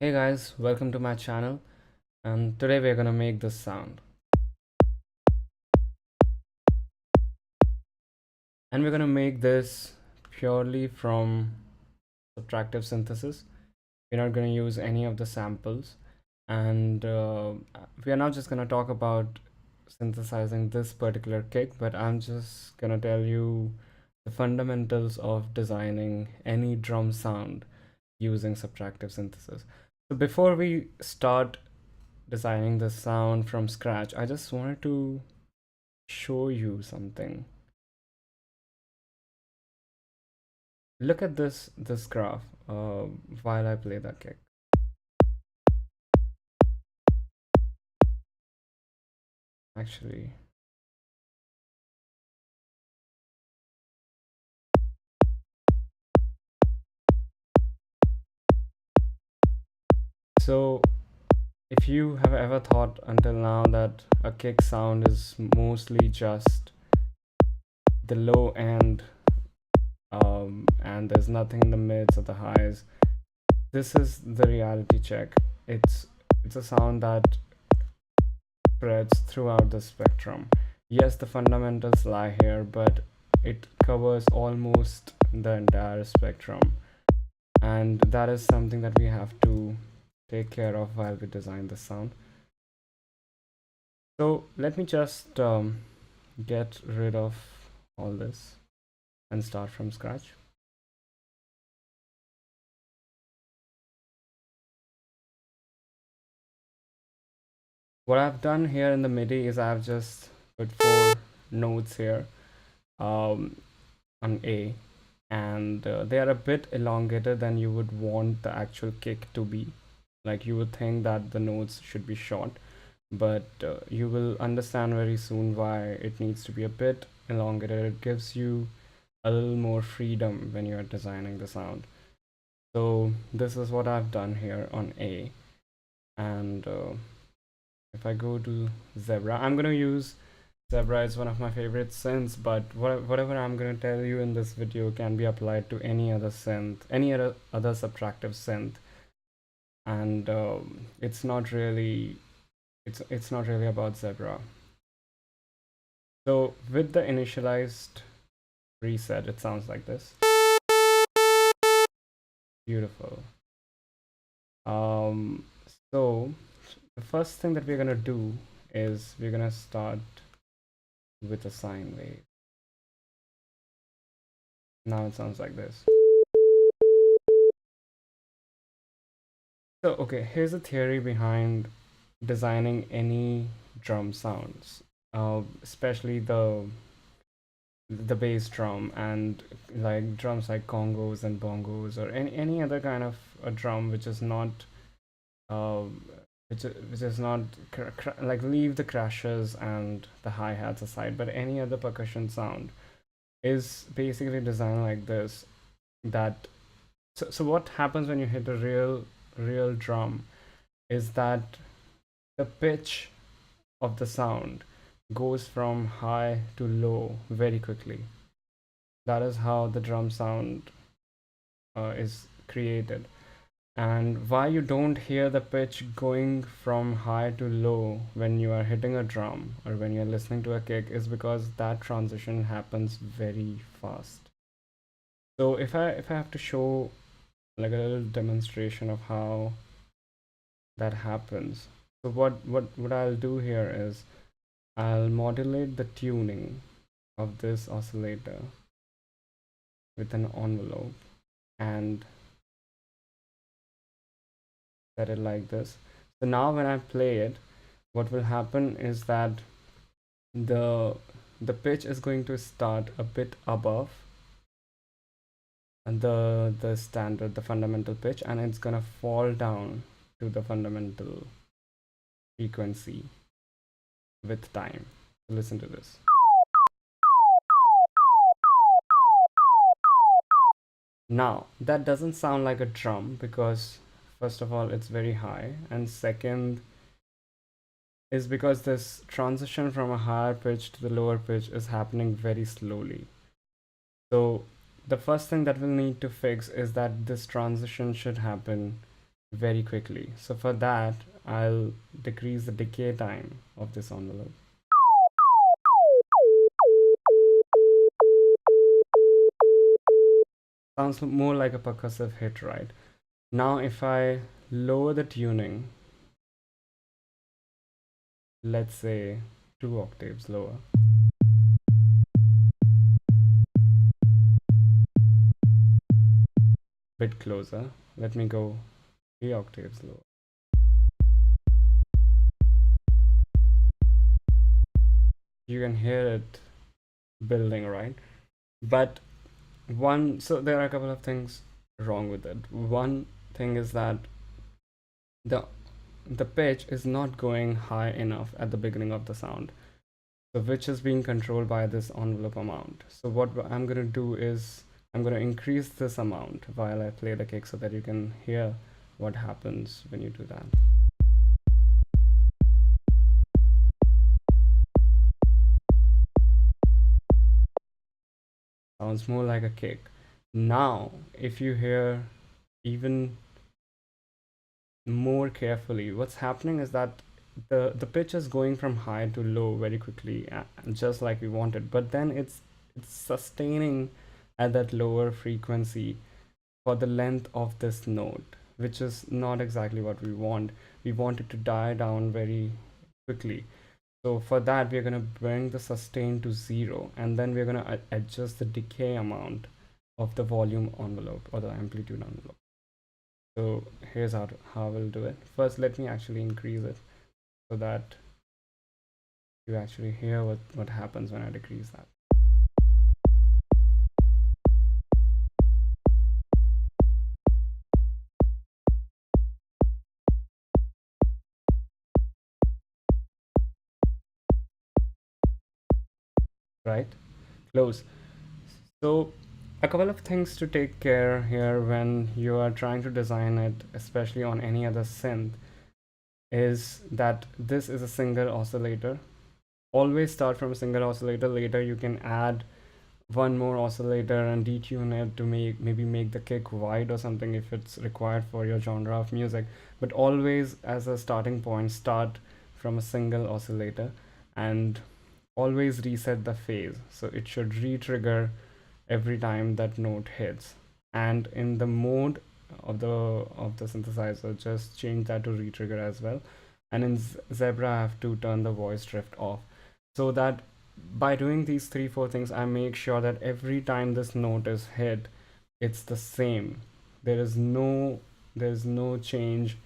Hey guys, welcome to my channel, and today we're gonna make this sound. And we're gonna make this purely from subtractive synthesis. We're not gonna use any of the samples, and we are not just gonna talk about synthesizing this particular kick, but I'm just gonna tell you the fundamentals of designing any drum sound using subtractive synthesis. So before we start designing the sound from scratch, I just wanted to show you something. Look at this graph while I play that kick. Actually, so if you have ever thought until now that a kick sound is mostly just the low end, and there's nothing in the mids or the highs, this is the reality check. It's a sound that spreads throughout the spectrum. Yes, the fundamentals lie here, but it covers almost the entire spectrum, and that is something that we have to take care of while we design the sound. So let me just get rid of all this and start from scratch. What I've done here in the MIDI is I've just put 4 notes here on A, and they are a bit elongated than you would want the actual kick to be. Like, you would think that the notes should be short, but you will understand very soon why it needs to be a bit elongated. It gives you a little more freedom when you are designing the sound. So this is what I've done here on A, and if I go to Zebra, I'm gonna use Zebra. Is one of my favorite synths, but whatever I'm gonna tell you in this video can be applied to any other synth, any other subtractive synth, and it's not really about Zebra. So with the initialized preset, it sounds like this. Beautiful. So the first thing that we're gonna do is we're gonna start with a sine wave. Now it sounds like this. So okay, here's a theory behind designing any drum sounds, especially the bass drum, and like drums like congos and bongos, or any other kind of a drum which is not uh, which is not like, leave the crashes and the hi-hats aside, but any other percussion sound is basically designed like this. That so what happens when you hit a real drum is that the pitch of the sound goes from high to low very quickly. That is how the drum sound is created. And why you don't hear the pitch going from high to low when you are hitting a drum or when you're listening to a kick is because that transition happens very fast. So if I have to show like a little demonstration of how that happens, so what I'll do here is I'll modulate the tuning of this oscillator with an envelope and set it like this. So now when I play it, what will happen is that the pitch is going to start a bit above the fundamental pitch, and it's gonna fall down to the fundamental frequency with time. Listen to this. Now that doesn't sound like a drum because first of all it's very high, and second is because this transition from a higher pitch to the lower pitch is happening very slowly. So the first thing that we'll need to fix is that this transition should happen very quickly. So for that, I'll decrease the decay time of this envelope. Sounds more like a percussive hit, right? Now if I lower the tuning, let's say 2 octaves lower, bit closer, let me go 3 octaves lower. You can hear it building, right? But so there are a couple of things wrong with it. One thing is that the the pitch is not going high enough at the beginning of the sound, so which is being controlled by this envelope amount. So what I'm going to do is I'm going to increase this amount while I play the kick so that you can hear what happens when you do that. Sounds more like a kick. Now if you hear even more carefully, what's happening is that the pitch is going from high to low very quickly, just like we wanted, but then it's sustaining at that lower frequency for the length of this note, which is not exactly what we want. We want it to die down very quickly. So for that, we're going to bring the sustain to 0, and then we're going to adjust the decay amount of the volume envelope or the amplitude envelope. So here's how we'll do it. First, let me actually increase it so that you actually hear what happens when I decrease that. Right? Close. So a couple of things to take care here when you are trying to design it, especially on any other synth, is that this is a single oscillator. Always start from a single oscillator. Later you can add one more oscillator and detune it to maybe make the kick wide or something if it's required for your genre of music. But always as a starting point, start from a single oscillator and always reset the phase. So it should re-trigger every time that note hits. And in the mode of the synthesizer, just change that to re-trigger as well. And in Zebra, I have to turn the voice drift off, so that by doing these 3-4 things, I make sure that every time this note is hit, it's the same. There is no change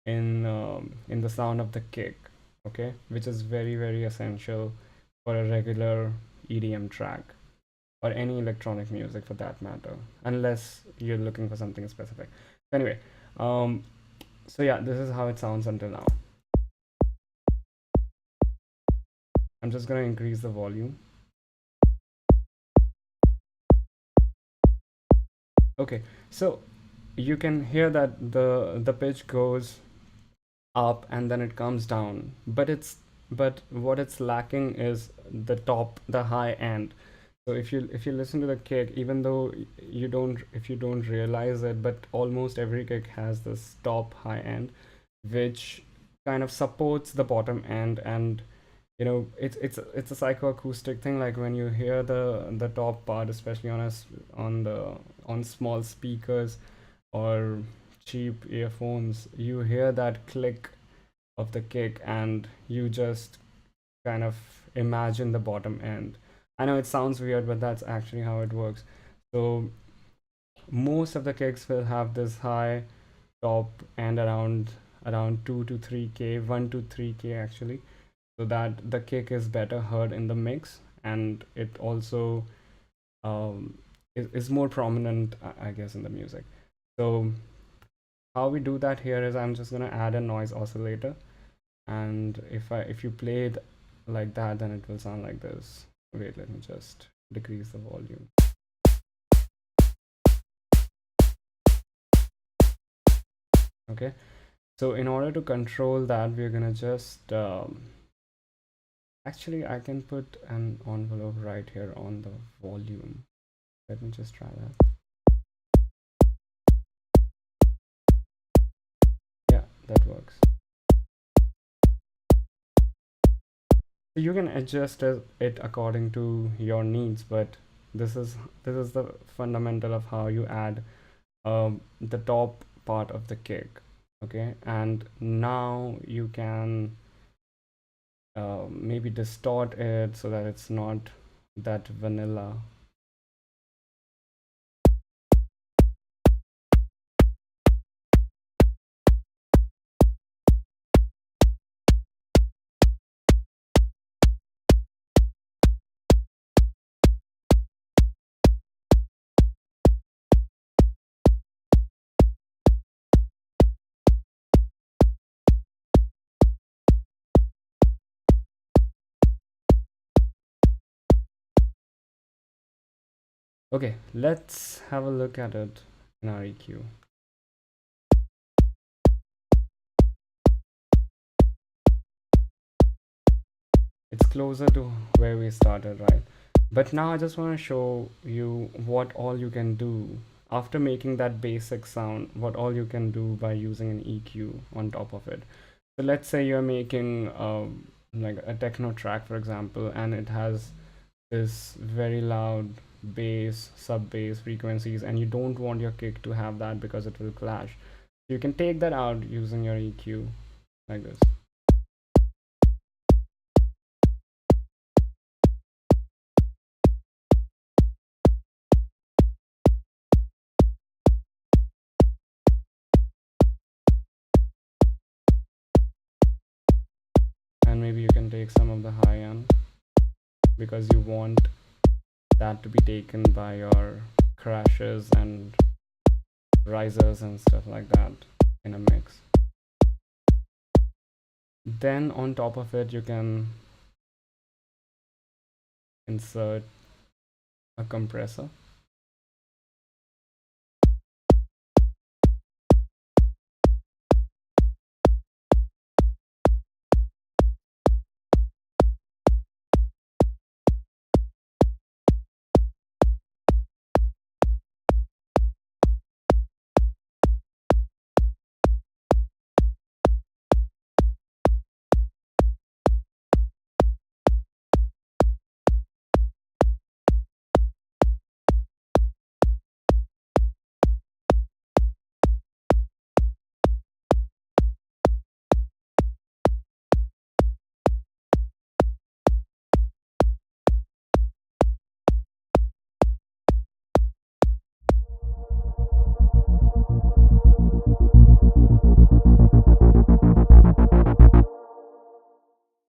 in the sound of the kick. Okay, which is very very essential for a regular EDM track or any electronic music for that matter, unless you're looking for something specific. Anyway, so yeah, this is how it sounds until now. I'm just gonna increase the volume. Okay, so you can hear that the pitch goes up and then it comes down, but what it's lacking is the high end. So if you listen to the kick, even though if you don't realize it, but almost every kick has this top high end, which kind of supports the bottom end. And it's a psychoacoustic thing. Like when you hear the top part, especially on small speakers or cheap earphones, you hear that click of the kick and you just kind of imagine the bottom end. I know it sounds weird, but that's actually how it works. So most of the kicks will have this high top and around 2 to 3k, 1 to 3k actually, so that the kick is better heard in the mix, and it also is more prominent, I guess, in the music. So how we do that here is I'm just gonna add a noise oscillator, and if you play it like that, then it will sound like this. Wait, let me just decrease the volume. Okay, so in order to control that, we're gonna just actually I can put an envelope right here on the volume. Let me just try that. that works. So you can adjust it according to your needs, but this is this is the fundamental of how you add the top part of the kick. Okay, and now you can maybe distort it so that it's not that vanilla. Okay, let's have a look at it in our EQ. It's closer to where we started, right? But now I just want to show you what all you can do after making that basic sound, what all you can do by using an EQ on top of it. So let's say you're making like a techno track, for example, and it has this very loud bass, sub bass frequencies, and you don't want your kick to have that because it will clash. You can take that out using your EQ like this. And maybe you can take some of the high end because you want that to be taken by your crashes and risers and stuff like that in a mix. Then on top of it, you can insert a compressor.